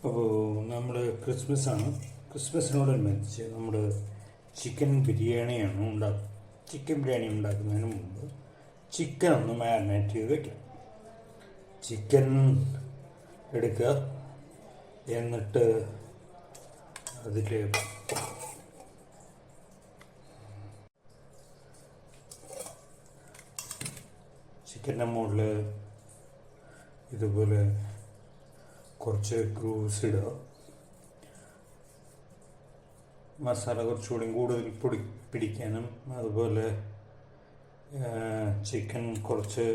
അപ്പോൾ നമ്മൾ ക്രിസ്മസാണ്. ക്രിസ്മസിനോടനുബന്ധിച്ച് നമ്മൾ ചിക്കൻ ബിരിയാണിയാണ് ഉണ്ടാക്കുക. ചിക്കൻ ബിരിയാണി ഉണ്ടാക്കുന്നതിന് മുമ്പ് ചിക്കൻ ഒന്ന് മാരിനേറ്റ് ചെയ്ത് വയ്ക്കാം. ചിക്കൻ എടുക്കുക, എന്നിട്ട് അതിൽ ചിക്കൻ്റെ മുകളിൽ ഇതുപോലെ കുറച്ച് ഗ്രൂസ് ഇടുക. മസാല കുറച്ചുകൂടി കൂടുതൽ പിടിക്കാനും അതുപോലെ ചിക്കൻ കുറച്ച്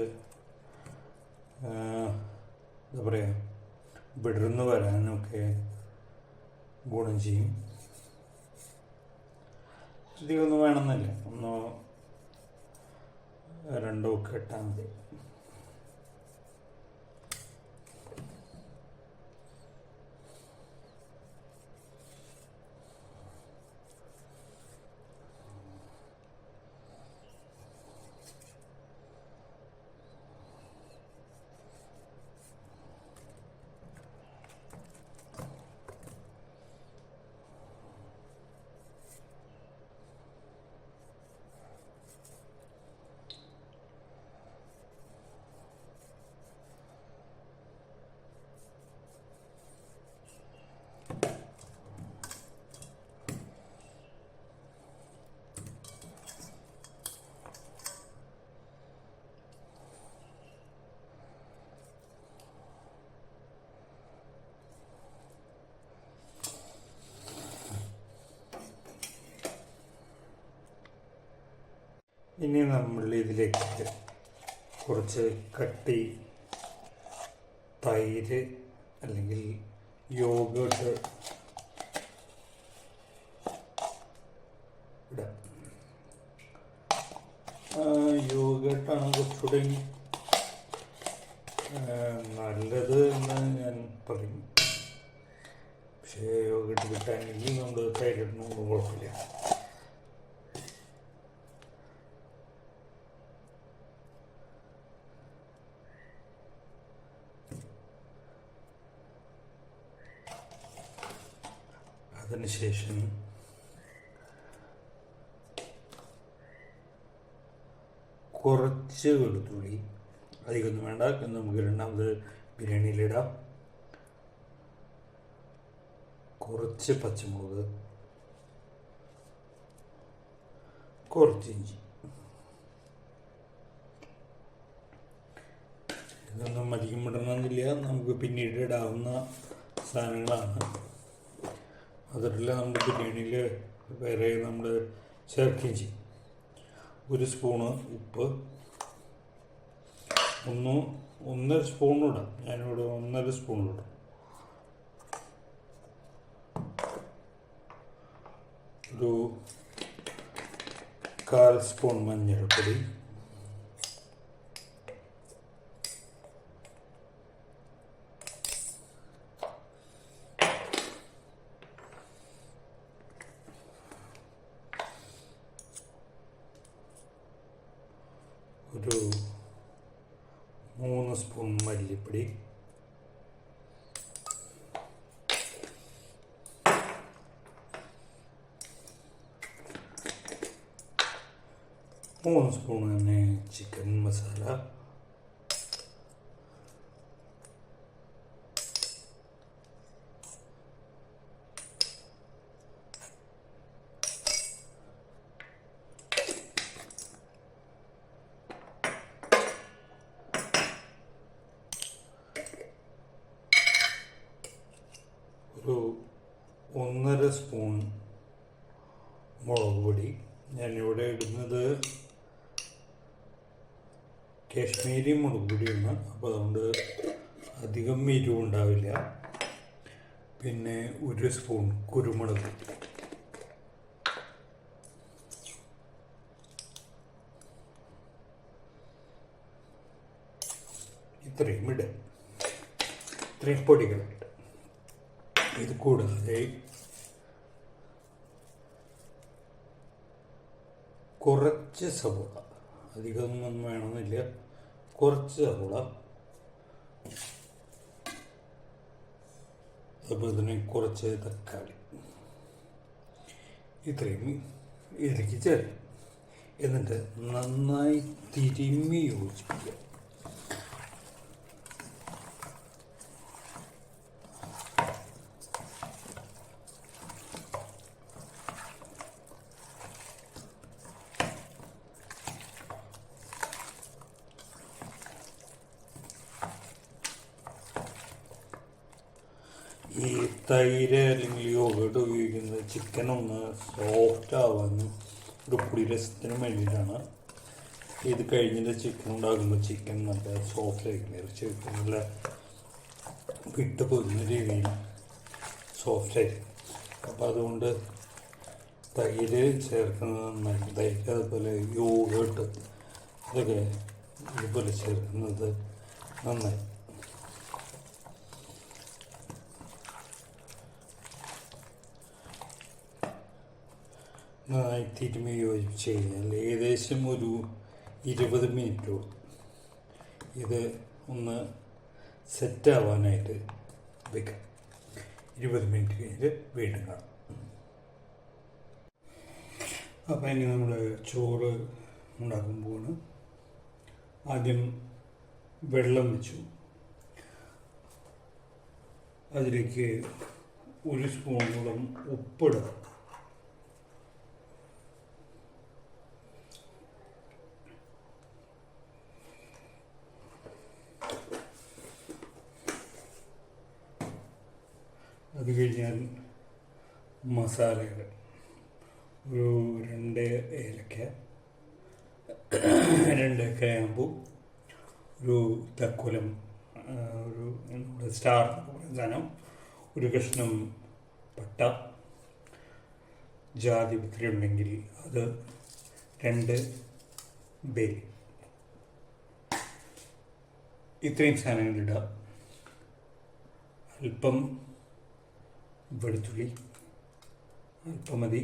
എന്താ പറയുക വിടർന്ന് വരാനൊക്കെ ഗുണം ചെയ്യും. അധികമൊന്നും വേണമെന്നില്ല, ഒന്നോ രണ്ടോ ഒക്കെ ഇട്ടാൽ മതി. ഇനി നമ്മൾ ഇതിലേക്ക് കുറച്ച് കട്ടി തൈര് അല്ലെങ്കിൽ യോഗട്ട് ഇടാം. യോഗട്ടാണ് കുറച്ചുകൂടി നല്ലത് എന്ന് ഞാൻ പറയും. പക്ഷേ യോഗട്ട് കിട്ടാനെങ്കിൽ നമ്മൾ തൈരിടണമെന്ന് കുഴപ്പമില്ല. അതിനുശേഷം കുറച്ച് വെളുത്തുള്ളി, അധികമൊന്നും വേണ്ട, നമുക്ക് രണ്ടാമത് ബിരിയാണിയിലിടാം. കുറച്ച് പച്ചമുളക്, കുറച്ച് ഇഞ്ചി. ഇതൊന്നും അധികം ഇടണമെന്നില്ല, നമുക്ക് പിന്നീട് ഇടാവുന്ന സാധനങ്ങളാണ്. അതില്ല നമ്മുടെ ബിരിയാണിയിൽ വേറെ നമ്മൾ ചേർക്കുകയും ചെയ്യും. ഒരു സ്പൂണ് ഉപ്പ്, ഒന്നര സ്പൂണിടാം. ഞാനിവിടെ 1.5 സ്പൂണിടാം. ഒരു 1/4 സ്പൂൺ മഞ്ഞൾപ്പൊടി, ഒരു 3 സ്പൂൺ മല്ലിപ്പൊടി, മൂന്ന് സ്പൂൺ തന്നെ ചിക്കൻ മസാല, ഒരു 1.5 സ്പൂൺ മുളക് പൊടി. ഞാനിവിടെ ഇടുന്നത് കാശ്മീരി മുളക് പൊടിയാണ്, അപ്പോൾ അതുകൊണ്ട് അധികം എരിവുണ്ടാവില്ല. പിന്നെ 1 സ്പൂൺ കുരുമുളക്, ഇത്രയും ഇടുക, ഇത്രയും പൊടികളുണ്ട്. ഇത് കൂടാതെ കുറച്ച് സവോള, അധികമൊന്നും വേണമെന്നില്ല, കുറച്ച് സവോള അതുപോലെ തന്നെ കുറച്ച് തക്കാളി, ഇത്രയും ഇതിലേക്ക് ചേർക്കും. എന്നിട്ട് നന്നായി തിരുമ്മി യോജിപ്പിക്കുക. ഈ തൈര് അല്ലെങ്കിൽ യോഗട്ട് ഉപയോഗിക്കുന്നത് ചിക്കൻ ഒന്ന് സോഫ്റ്റ് ആവാനും ഒരു പുളി രസത്തിനും വേണ്ടിയിട്ടാണ്. ഇത് കഴിഞ്ഞിട്ട് ചിക്കൻ ഉണ്ടാകുമ്പോൾ ചിക്കൻ നല്ല സോഫ്റ്റ് ആയിരിക്കും. ഇറച്ചി നല്ല വിട്ട് പൊരുന്ന രീതിയിൽ സോഫ്റ്റ് ആയിരിക്കും. അപ്പോൾ അതുകൊണ്ട് തൈര് ചേർക്കുന്നത് നന്നായിരിക്കും. തൈര് അതുപോലെ യോഗട്ട് ഇതൊക്കെ ഇതുപോലെ ചേർക്കുന്നത് നന്നായി. നന്നായി തിരുമ്മി യോജിപ്പിച്ച് കഴിഞ്ഞാൽ ഏകദേശം ഒരു 20 മിനിറ്റോളം ഇത് ഒന്ന് സെറ്റാവാനായിട്ട് വെക്കാം. 20 മിനിറ്റ് കഴിഞ്ഞിട്ട് വീണ്ടും കാണാം. അപ്പോൾ ഇനി നമ്മൾ ചോറ് ഉണ്ടാക്കുമ്പോൾ ആദ്യം വെള്ളം വെച്ചു. അതിലേക്ക് 1 സ്പൂണോളം ഉപ്പിടുക. അത് കഴിഞ്ഞാൽ മസാലകൾ ഒരു 2 ഏലക്ക, 2 ഗ്രാമ്പു, ഒരു തക്കോലം, ഒരു നമ്മുടെ സ്റ്റാർ സാധനം, ഒരു കഷ്ണം പട്ട, ജാതിപത്രി ഉണ്ടെങ്കിൽ അത്, 2 ബേ. ഇത്രയും സാധനങ്ങളിടുക. അല്പം വെളുത്തുള്ളി, അല്പം മതി,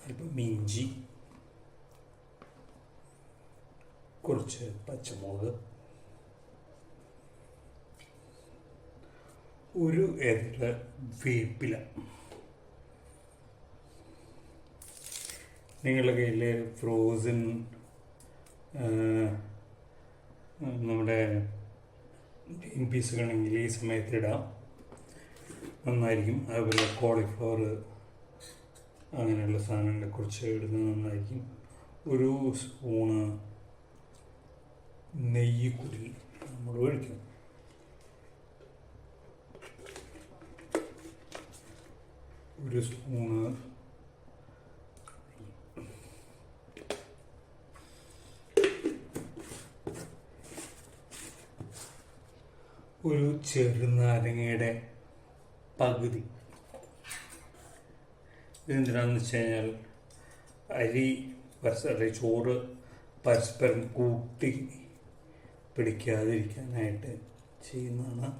അല്പം ഇഞ്ചി, കുറച്ച് പച്ചമുളക്, ഒരു ഇല വേപ്പില. നിങ്ങളുടെ കയ്യിൽ ഫ്രോസൺ നമ്മുടെ ഗ്രീൻ പീസുകളാണെങ്കിൽ ഈ സമയത്ത് ഇടാം, നന്നായിരിക്കും. അതുപോലെ കോളിഫ്ലവർ അങ്ങനെയുള്ള സാധനങ്ങളെ കുറിച്ച് ഇടുന്നത് നന്നായിരിക്കും. ഒരു സ്പൂണ് നെയ്യ് കൂടി നമ്മൾ ഒഴിക്കും. ഒരു സ്പൂണ് ഒരു ചെറുനാരങ്ങയുടെ പകുതി. ഇതെന്തിനാണെന്ന് വെച്ച് കഴിഞ്ഞാൽ ചോറ് പരസ്പരം കൂട്ടി പിടിക്കാതിരിക്കാനായിട്ട് ചെയ്യുന്നതാണ്.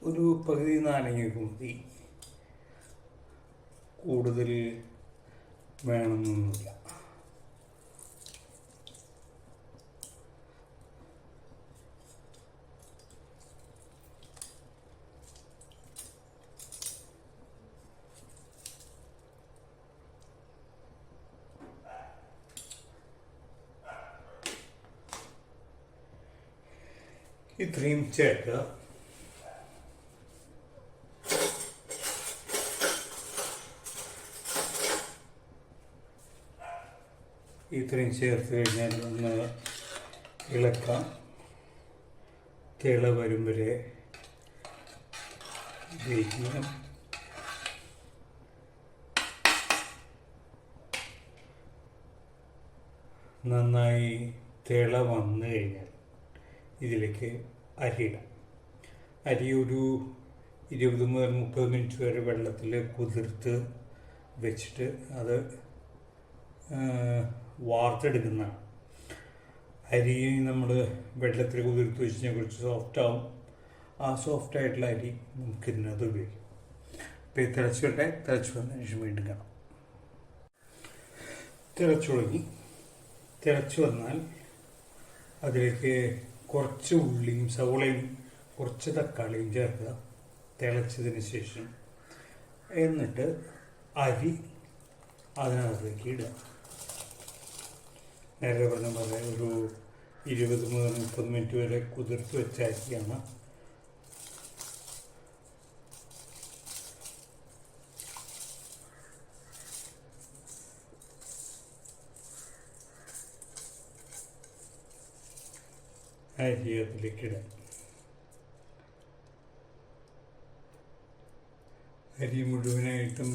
ഒരു പകുതി നാരങ്ങയ്ക്ക് മതി, കൂടുതൽ വേണമെന്നൊന്നുമില്ല. ഇത്രയും ചേർക്കുക. ഇത്രയും ചേർത്ത് കഴിഞ്ഞാൽ ഒന്ന് ഇളക്കാം. തിള വരും വരെ വേവിക്കണം. നന്നായി തിള വന്നു കഴിഞ്ഞാൽ ഇതിലേക്ക് അരിയിടാം. അരി ഒരു 20 മുതൽ 30 മിനിറ്റ് വരെ വെള്ളത്തിൽ കുതിർത്ത് വെച്ചിട്ട് അത് വാർത്തെടുക്കുന്നതാണ്. അരി നമ്മൾ വെള്ളത്തിൽ കുതിർത്ത് വെച്ച് കഴിഞ്ഞാൽ കുറച്ച് സോഫ്റ്റാവും. ആ സോഫ്റ്റായിട്ടുള്ള അരി നമുക്ക് ഇതിനകത്ത് ഉപയോഗിക്കാം. അപ്പോൾ ഈ തിളച്ച് വന്നതിന് ശേഷം വീണ്ടും കാണാം. തിളച്ചു വന്നാൽ അതിലേക്ക് കുറച്ച് ഉള്ളിയും സവോളയും കുറച്ച് തക്കാളിയും ചേർക്കുക തിളച്ചതിന് ശേഷം. എന്നിട്ട് അരി അതിനകത്തേക്ക് ഇടുക. നേരെ പറഞ്ഞ പോലെ ഒരു 20 മുതൽ 30 മിനിറ്റ് വരെ കുതിർത്ത് വെച്ച അരിയാണ്. അരി അതിലേക്ക് ഇടാം. അരി മുഴുവനായിട്ടും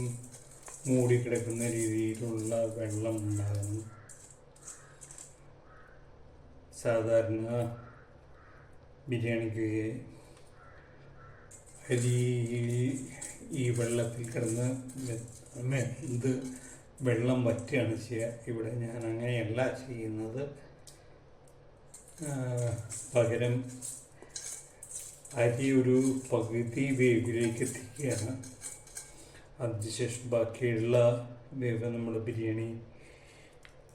മൂടിക്കിടക്കുന്ന രീതിയിലുള്ള വെള്ളം ഉണ്ടാകണം. സാധാരണ ബിരിയാണിക്ക് അരി ഈ വെള്ളത്തിൽ കിടന്ന് ഇത് വെള്ളം വറ്റുകയാണ് ചെയ്യുക. ഇവിടെ ഞാൻ അങ്ങനെയല്ല ചെയ്യുന്നത്. പകരം അരി ഒരു പകുതി വേവിലേക്ക് എത്തിക്കുകയാണ്. അതിനുശേഷം ബാക്കിയുള്ള വേവ് നമ്മൾ ബിരിയാണി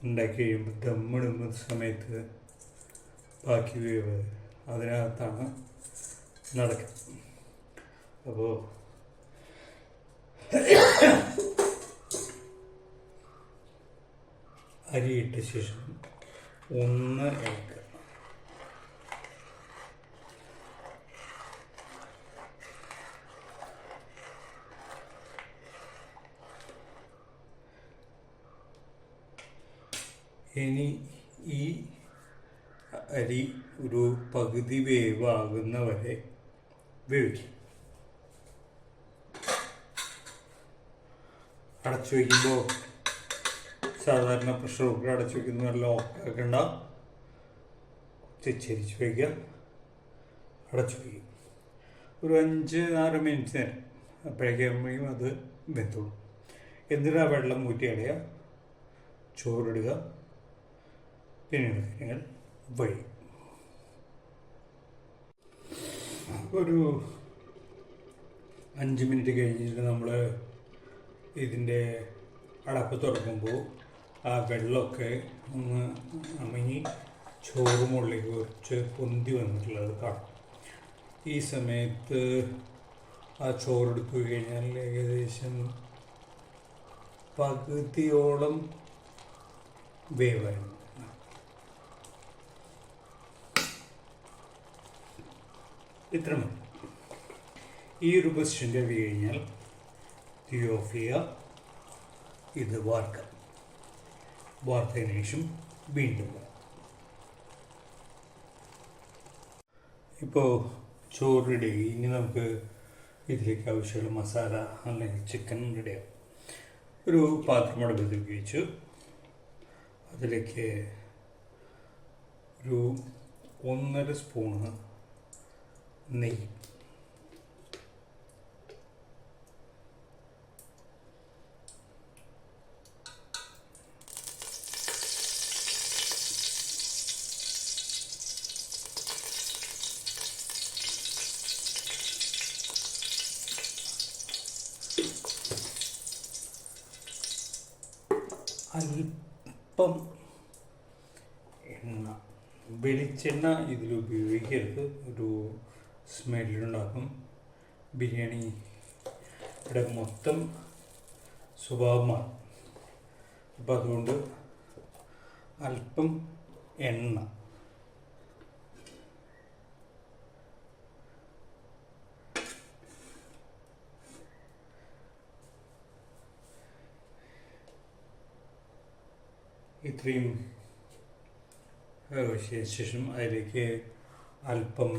ഉണ്ടാക്കി കഴിയുമ്പോൾ ദമ്മിടുന്ന സമയത്ത് ബാക്കി വേവ് അതിനകത്താണ് നടക്കുക. അപ്പോൾ അരിയിട്ട ശേഷം ഒന്ന് ഇളക്കുക. ഇനി ഈ അരി ഒരു പകുതി വേവാകുന്ന വരെ വേവിക്കും. അടച്ചു വയ്ക്കുമ്പോൾ സാധാരണ പ്രഷർ കുക്കർ അടച്ചു വയ്ക്കുന്ന ലോക്കാക്കണ്ട, ചെരിച്ച് വയ്ക്കുക, അടച്ചു വയ്ക്കും. ഒരു 5-6 മിനിറ്റ് നേരം അപ്പോഴേക്കും അത് വെന്തോളും. എന്നിട്ട് ആ വെള്ളം ഊറ്റി കളയുക, ചോറിടുക, പിന്നീട് കാര്യങ്ങൾ വഴി. ഒരു 5 മിനിറ്റ് കഴിഞ്ഞിട്ട് നമ്മൾ ഇതിൻ്റെ അടപ്പ് തുറക്കുമ്പോൾ ആ വെള്ളമൊക്കെ ഒന്ന് അമങ്ങി ചോറ് മുകളിലേക്ക് കുറച്ച് പൊന്തി വന്നിട്ടുള്ളത് കാണും. ഈ സമയത്ത് ആ ചോറെടുത്തു കഴിഞ്ഞാൽ ഏകദേശം പകുതിയോളം വേവായിരുന്നു. ഇത്ര മതി. ഈ ഒരു പൊസിഷൻ്റെ ആയി കഴിഞ്ഞാൽ തീ ഓഫ് ചെയ്യുക. ഇത് വാർക്കാം. വാർത്തതിന് ശേഷം വീണ്ടും ഇപ്പോൾ ചോറ് റെഡിയായി. ഇനി നമുക്ക് ഇതിലേക്ക് ആവശ്യമുള്ള മസാല അല്ലെങ്കിൽ ചിക്കൻ റെഡിയാകും. ഒരു പാത്രം അടുപ്പത്തേക്ക് വെച്ചു. അതിലേക്ക് ഒരു 1.5 സ്പൂണ് നെയ്യ്, അല്പം എണ്ണ. വെളിച്ചെണ്ണ ഇതിൽ ഉപയോഗിക്കരുത്, ഒരു സ്മെല്ലുണ്ടാക്കും. ബിരിയാണിയുടെ മൊത്തം സ്വഭാവം മാറും. അപ്പം അതുകൊണ്ട് അല്പം എണ്ണ. ഇത്രയും ശേഷം അതിലേക്ക് അല്പം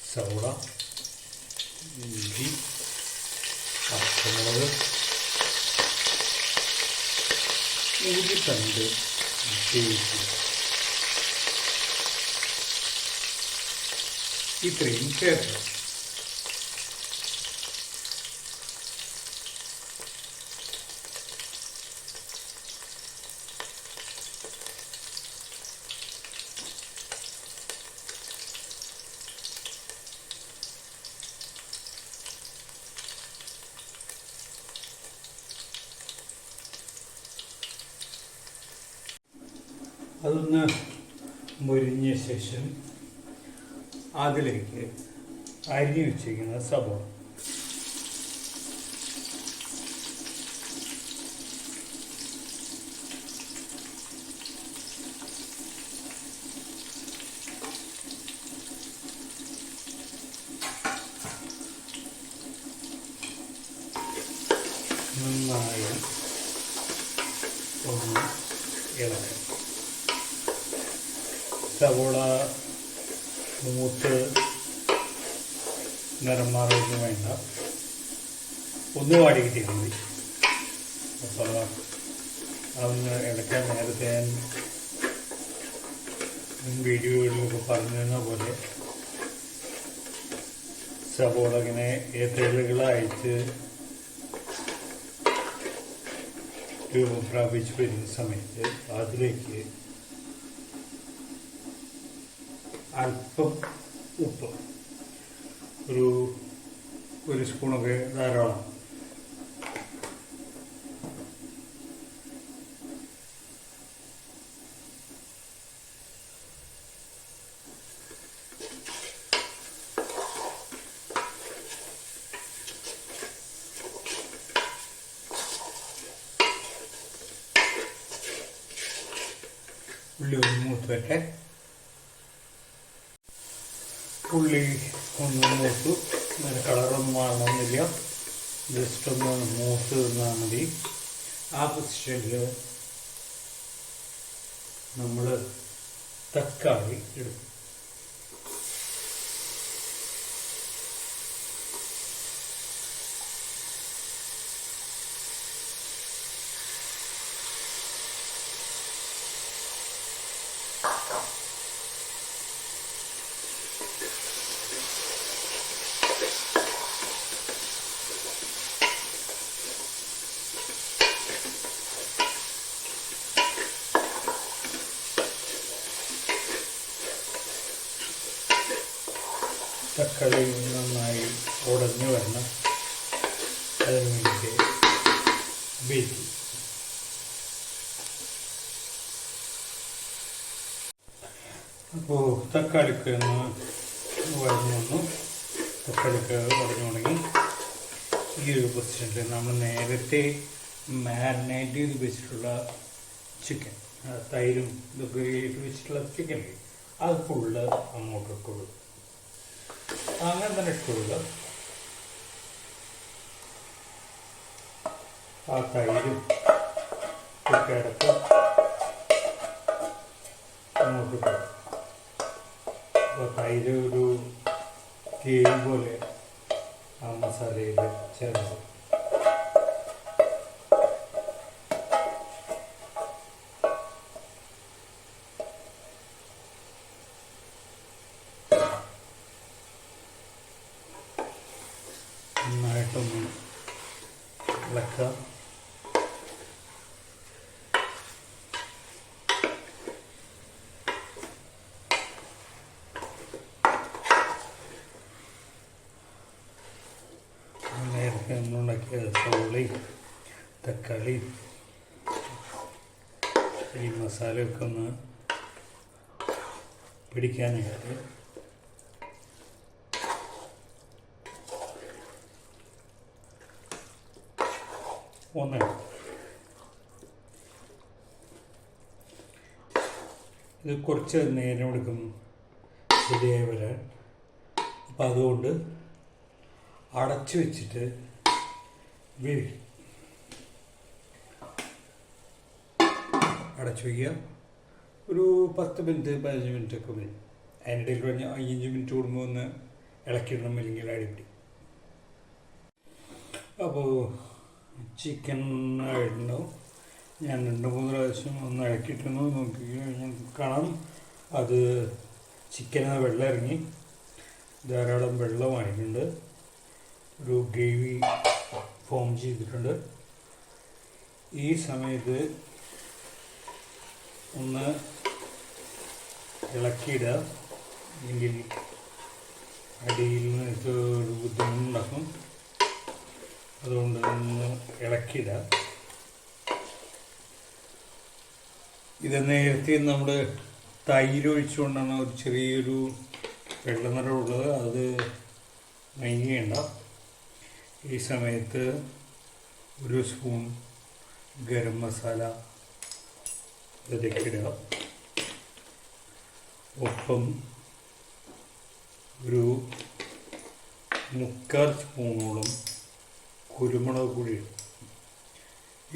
സവോള, ഇഞ്ചി, പച്ചമുളക്, ഉള്ളിത്തണ്ട് വേവിക്കുക. ഇത്രയും ചേർക്കുക. അതൊന്ന് മുരിഞ്ഞ ശേഷം അതിലേക്ക് അരിഞ്ഞു വെച്ചിരിക്കുന്ന സവോള, നന്നായി ഒന്ന് ഇളക്കുക. സവോള മൂത്ത് നിറം മാറൊന്നും വേണ്ട, ഒന്ന് വാടി കിട്ടിയാൽ മതി. അപ്പോൾ അതൊന്ന് ഇളക്കാൻ നേരത്തെ വീഡിയോകളിലൊക്കെ പറഞ്ഞു തന്ന പോലെ സവോള ഇങ്ങനെ ഏത്തകളായിട്ട് രൂപം പ്രാപിച്ചു വരുന്ന സമയത്ത് അതിലേക്ക് അല്പം ഉപ്പ്, ഒരു സ്പൂണൊക്കെ ധാരാളം. ഉള്ളി ഒന്ന് മൂത്ത് വരട്ടെ. ഉള്ളി ഒന്ന് മൂത്ത്, അങ്ങനെ കളറൊന്നും മാറണമെന്നില്ല, ജസ്റ്റ് ഒന്ന് മൂത്ത് നിന്നാൽ മതി. ആ പൊസിഷനിൽ നമ്മൾ തക്കാളി എടുക്കും. തക്കാളി നന്നായി ഉടഞ്ഞു വരണം, അതിന് വേണ്ടി വെയിറ്റ്. അപ്പോൾ തക്കാളിക്ക് ഒന്ന് വഴഞ്ഞു വന്നു. തക്കാളിക്ക് വഴഞ്ഞു തുടങ്ങി. ഈ ഒരു പൊസിഷനിൽ നമ്മൾ നേരത്തെ മാരിനേറ്റ് ചെയ്ത് വെച്ചിട്ടുള്ള ചിക്കൻ, തൈരും ഇതൊക്കെ വെച്ചിട്ടുള്ള ചിക്കൻ, അത് ഫുള്ള് അങ്ങോട്ട് ഇട്ടുള്ളൂ. അങ്ങനെ തന്നെ ഇട്ടുള്ളൂ. ആ തൈരും ഒക്കെ ഇടയ്ക്ക് അങ്ങോട്ട് ഇട്ടു. അപ്പോൾ തൈര് ഒരു ഗ്രേവി പോലെ ആ മസാലയിൽ ചേർത്ത് നന്നായിട്ടൊന്ന് ഇളക്കുക. നേരത്തെ നമ്മളുണ്ടാക്കിയ സവോളയും തക്കാളിയും ഈ മസാലയൊക്കെ ഒന്ന് പിടിക്കാനായിട്ട് ഒന്ന് ഇത് കുറച്ച് നേരം എടുക്കും ശരിയായി വരാൻ. അപ്പം അതുകൊണ്ട് അടച്ചു വെച്ചിട്ട് വേവിക്കും. അടച്ചു വയ്ക്കുക. ഒരു 10 മിനിറ്റ് 15 മിനിറ്റ് ഒക്കെ വരും. അതിനിടയിൽ പറഞ്ഞ 5 മിനിറ്റ് കൂടുമ്പോൾ ഒന്ന് ഇളക്കിയിടണം, അല്ലെങ്കിൽ അടിപിടി. അപ്പോൾ ചിക്കൻ ആയിട്ടുണ്ടാവും. ഞാൻ 2-3 പ്രാവശ്യം ഒന്ന് ഇളക്കിയിട്ടൊന്ന് നോക്കി കഴിഞ്ഞാൽ കാണാം അത് ചിക്കന് വെള്ളം ഇറങ്ങി ധാരാളം വെള്ളമായിട്ടുണ്ട്. ഒരു ഗ്രേവി ഫോം ചെയ്തിട്ടുണ്ട്. ഈ സമയത്ത് ഒന്ന് ഇളക്കിയിടുക, അല്ലെങ്കിൽ അടിയിൽ നിന്ന് ഒരു ബുദ്ധിമുട്ടുണ്ടാക്കും. അതുകൊണ്ട് ഒന്ന് ഇളക്കിയിടുക. ഇത് നേരത്തെ നമ്മൾ തൈര് ഒഴിച്ചുകൊണ്ടാണ് ഒരു ചെറിയൊരു വെള്ള നിറമുള്ളത് അത് മൈൻഡ് ചെയ്യണ്ട. ഈ സമയത്ത് ഒരു സ്പൂൺ ഗരം മസാല ഇതിലേക്ക് ഇടുക. ഒപ്പം ഒരു 3/4 സ്പൂണോളം കുരുമുളക് പൊടി ഇടും.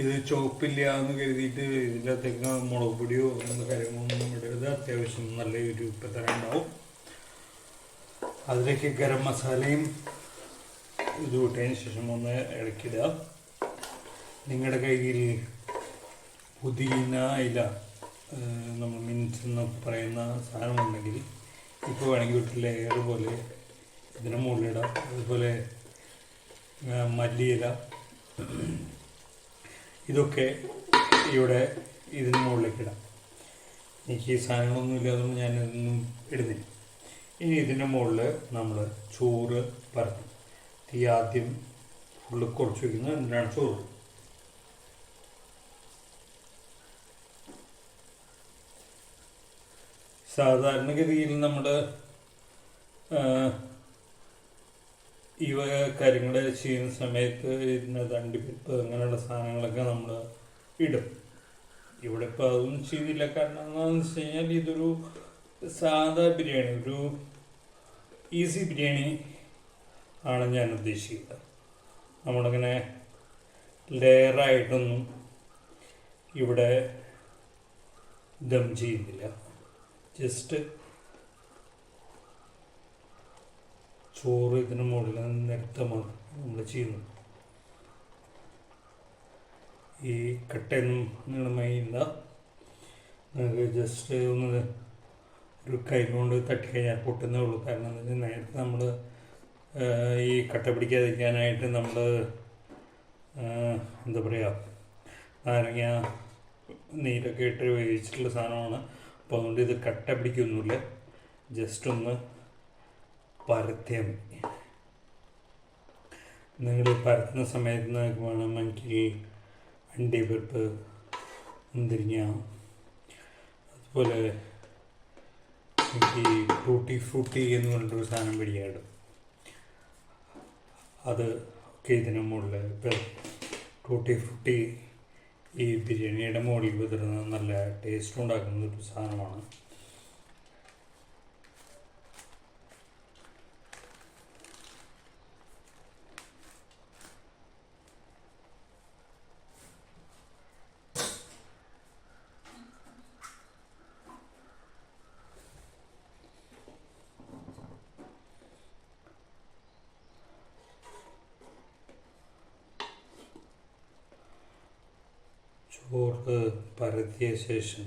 ഇത് ചുവപ്പില്ല എന്ന് കരുതിയിട്ട് ഇതിൻ്റെ അകത്തേക്ക് മുളക് പൊടിയോ അങ്ങനത്തെ കാര്യങ്ങളൊന്നും ഇടരുത്. അത്യാവശ്യം നല്ല ഒരു ഉപ്പത്തരം ഉണ്ടാവും. അതിലേക്ക് ഗരം മസാലയും ഇത് ഇട്ടതിന് ശേഷം ഒന്ന് ഇളക്കിടുക. നിങ്ങളുടെ കയ്യിൽ പുതിന ഇല, നമ്മൾ മിൻസ് എന്ന് പറയുന്ന സാധനമുണ്ടെങ്കിൽ ഇപ്പോൾ വേണമെങ്കിൽ ഒരു ലെയർ പോലെ ഇതിന് മുകളിലിടാം. അതുപോലെ മല്ലിയില, ഇതൊക്കെ ഇവിടെ ഇതിന് മുകളിലേക്ക് ഇടാം. എനിക്ക് ഈ സാധനങ്ങളൊന്നും ഇല്ലാതുകൊണ്ട് ഞാനിതൊന്നും ഇടുന്നില്ല. ഇനി ഇതിൻ്റെ മുകളിൽ നമ്മൾ ചോറ് പരത്തും. തീ ആദ്യം ഫുള്ള് കുറച്ച് വയ്ക്കുന്നത് എന്തിനാണ്? ചോറ്. സാധാരണഗതിയിൽ നമ്മൾ ഈ കാര്യങ്ങൾ ചെയ്യുന്ന സമയത്ത് ഇതിനകത്ത് അണ്ടിപ്പരിപ്പ് അങ്ങനെയുള്ള സാധനങ്ങളൊക്കെ നമ്മൾ ഇടും. ഇവിടെ ഇപ്പോൾ അതൊന്നും ചെയ്തില്ല. കാരണം എന്താണെന്ന് വെച്ച് കഴിഞ്ഞാൽ ഇതൊരു സാധാ ബിരിയാണി, ഒരു ഈസി ബിരിയാണി ആണ് ഞാൻ ഉദ്ദേശിക്കുന്നത്. നമ്മളിങ്ങനെ ലെയറായിട്ടൊന്നും ഇവിടെ ദം ചെയ്യുന്നില്ല. ജസ്റ്റ് ചോറ് ഇതിന് മുകളിൽ നിന്നെടുത്ത് മാത്രം നമ്മൾ ചെയ്യുന്നു. ഈ കട്ടയൊന്നും നിങ്ങൾ മൈൻഡ്, നിങ്ങൾക്ക് ജസ്റ്റ് ഒന്ന് ഒരു കൈ കൊണ്ട് തട്ടിക്കഴിഞ്ഞാൽ പൊട്ടുന്നേ ഉള്ളൂ. കാരണം എന്താ വെച്ചാൽ നേരത്തെ നമ്മൾ ഈ കട്ട പിടിക്കാതിരിക്കാനായിട്ട് നമ്മൾ എന്താ പറയുക, നാരങ്ങ നീരൊക്കെ ഇട്ട് വേവിച്ചിട്ടുള്ള സാധനമാണ്. അപ്പോൾ അതുകൊണ്ട് ഇത് കട്ട പിടിക്കൊന്നുമില്ല. ജസ്റ്റ് ഒന്ന് പരത്തിയാൽ മതി. നിങ്ങൾ പരത്തുന്ന സമയത്ത് നിങ്ങൾക്ക് വേണമെങ്കിൽ അണ്ടിപ്പരിപ്പ്, മുന്തിരിങ്ങ, അതുപോലെ എനിക്ക് ടൂട്ടി ഫ്രൂട്ടി എന്ന് പറഞ്ഞിട്ടൊരു സാധനം പിടിക്കാറുണ്ട്. അത് ഒക്കെ ഇതിന് മുകളിൽ ടൂട്ടി ഫ്രൂട്ടി ഈ ബിരിയാണിയുടെ മുകളിൽ വിതറുന്ന നല്ല ടേസ്റ്റ് ഉണ്ടാക്കുന്ന ഒരു സാധനമാണ്. ചോറ് പരത്തിയ ശേഷം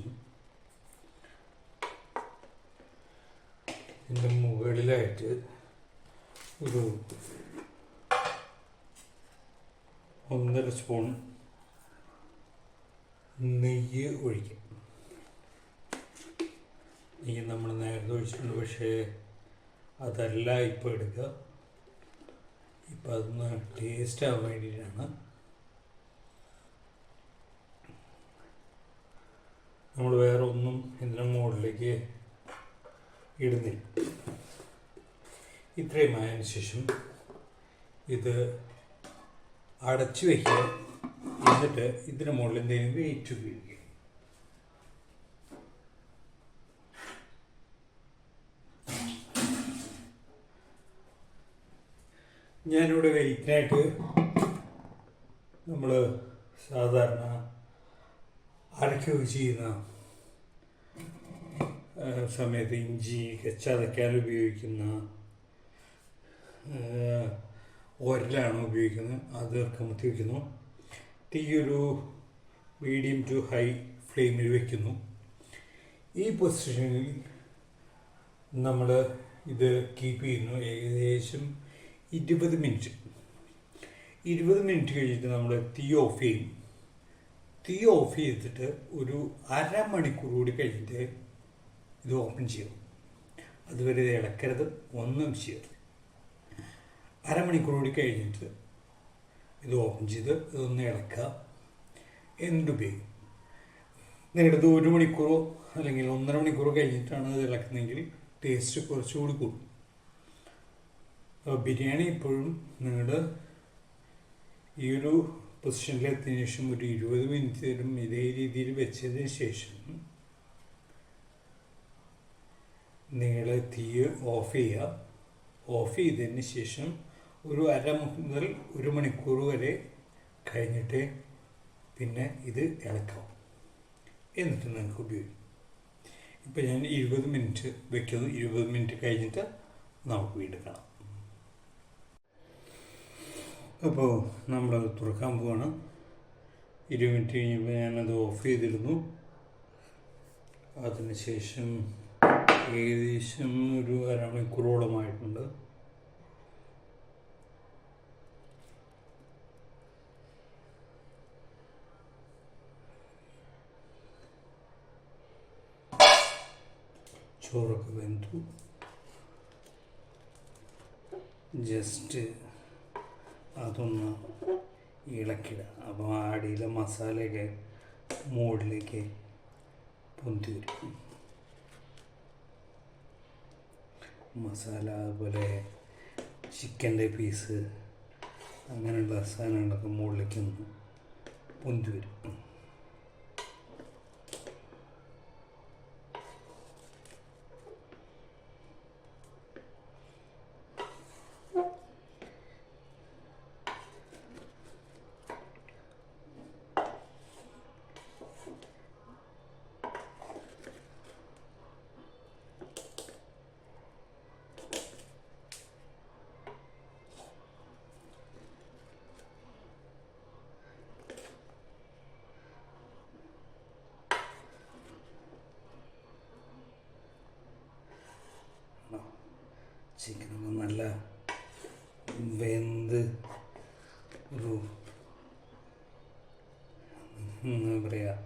ഇതിൻ്റെ മുകളിലായിട്ട് ഒരു 1.5 സ്പൂൺ നെയ്യ് ഒഴിക്കും. നെയ്യ് നമ്മൾ നേരത്തെ ഒഴിച്ചിട്ടുണ്ട്, പക്ഷേ അതല്ല ഇപ്പോൾ എടുക്കുക. ഇപ്പം അതൊന്ന് ടേസ്റ്റ് ആവാൻ വേണ്ടിയിട്ടാണ്. നമ്മൾ വേറെ ഒന്നും ഇതിൻ്റെ മുകളിലേക്ക് ഇടുന്നില്ല. ഇത്രയും ആയതിനു ശേഷം ഇത് അടച്ചു വയ്ക്കുക. എന്നിട്ട് ഇതിന് മുകളിൽ എന്തെങ്കിലും വെയിറ്റ് ഉപയോഗിക്കുക. ഞാനിവിടെ വെയിറ്റിനായിട്ട് നമ്മൾ സാധാരണ അരയ്ക്കുകയൊക്കെ ചെയ്യുന്ന സമയത്ത് ഇഞ്ചി ചതയ്ക്കാൻ ഉപയോഗിക്കുന്ന ഒരലാണ് ഉപയോഗിക്കുന്നത്. അത് കമത്തി വയ്ക്കുന്നു. തീ ഒരു മീഡിയം ടു ഹൈ ഫ്ലെയിമിൽ വയ്ക്കുന്നു. ഈ പൊസിഷനിൽ നമ്മൾ ഇത് കീപ്പ് ചെയ്യുന്നു ഏകദേശം 20 മിനിറ്റ്. 20 മിനിറ്റ് കഴിഞ്ഞിട്ട് നമ്മൾ തീ ഓഫ് ചെയ്യും. തീ ഓഫ് ചെയ്തിട്ട് ഒരു അരമണിക്കൂർ കൂടി കഴിഞ്ഞിട്ട് ഇത് ഓപ്പൺ ചെയ്യും. അതുവരെ ഇത് ഇളക്കരുത്, ഒന്നും ചെയ്യരുത്. അരമണിക്കൂർ കൂടി കഴിഞ്ഞിട്ട് ഇത് ഓപ്പൺ ചെയ്ത് ഇതൊന്ന് ഇളക്കുക. എന്തുപയോഗിക്കും? നിങ്ങളുടേത് 1 മണിക്കൂറോ അല്ലെങ്കിൽ 1.5 മണിക്കൂറോ കഴിഞ്ഞിട്ടാണ് ഇത് ഇളക്കുന്നതെങ്കിൽ ടേസ്റ്റ് കുറച്ചുകൂടി കൂടും. ബിരിയാണി എപ്പോഴും നിങ്ങൾ ഈ ഒരു പൊസിഷനിലെത്തിയതിനു ശേഷം ഒരു 20 മിനിറ്റ് ഇതേ രീതിയിൽ വെച്ചതിന് ശേഷം നിങ്ങൾ തീ ഓഫ് ചെയ്യുക. ഓഫ് ചെയ്തതിന് ശേഷം ഒരു അര മുതൽ 1 മണിക്കൂർ വരെ കഴിഞ്ഞിട്ട് പിന്നെ ഇത് ഇളക്കാം. എന്നിട്ട് നിങ്ങൾക്ക് ഉപയോഗിക്കും. ഇപ്പം ഞാൻ 20 മിനിറ്റ് വെക്കുന്നു. 20 മിനിറ്റ് കഴിഞ്ഞിട്ട് നമുക്ക് വീണ്ടും കാണാം. അപ്പോൾ നമ്മളത് തുറക്കാൻ പോവാണ്. 20 മിനിറ്റ് കഴിഞ്ഞപ്പോൾ ഞാനത് ഓഫ് ചെയ്തിരുന്നു. അതിനുശേഷം ഏകദേശം ഒരു അരമണിക്കൂറോളമായിട്ടുണ്ട്. ചോറൊക്കെ വെന്തു. ജസ്റ്റ് അതൊന്ന് ഇളക്കിടുക. അപ്പോൾ അടിയിലെ മസാലയൊക്കെ മുകളിലേക്ക് പൊന്തി വരും. മസാല അതുപോലെ ചിക്കൻ്റെ പീസ് അങ്ങനെയുള്ള സാധനങ്ങളൊക്കെ മുകളിലേക്ക് ഒന്ന് പൊന്തി വരും. ചിക്കനൊക്കെ നല്ല വെന്ത് ഒരു എന്താ പറയുക,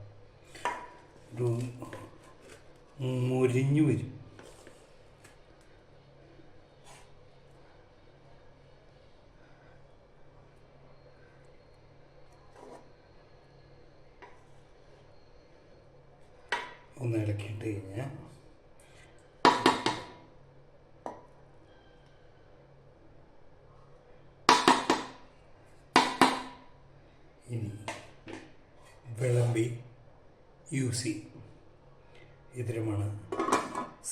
ഒരു മൊരിഞ്ഞു വരും. ഒന്ന് ഇളക്കിയിട്ട് കഴിഞ്ഞാൽ ഇനി വിളമ്പി യൂസ് ചെയ്യും. ഇതിലുമാണ്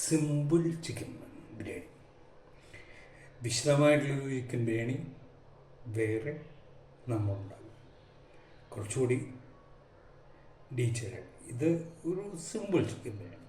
സിമ്പിൾ ചിക്കൻ ബിരിയാണി. വിശദമായിട്ടുള്ളൊരു ചിക്കൻ ബിരിയാണി വേറെ നമ്മളുണ്ടാകും, കുറച്ചുകൂടി ഡീറ്റെയിൽ. ഇത് ഒരു സിമ്പിൾ ചിക്കൻ ബിരിയാണി.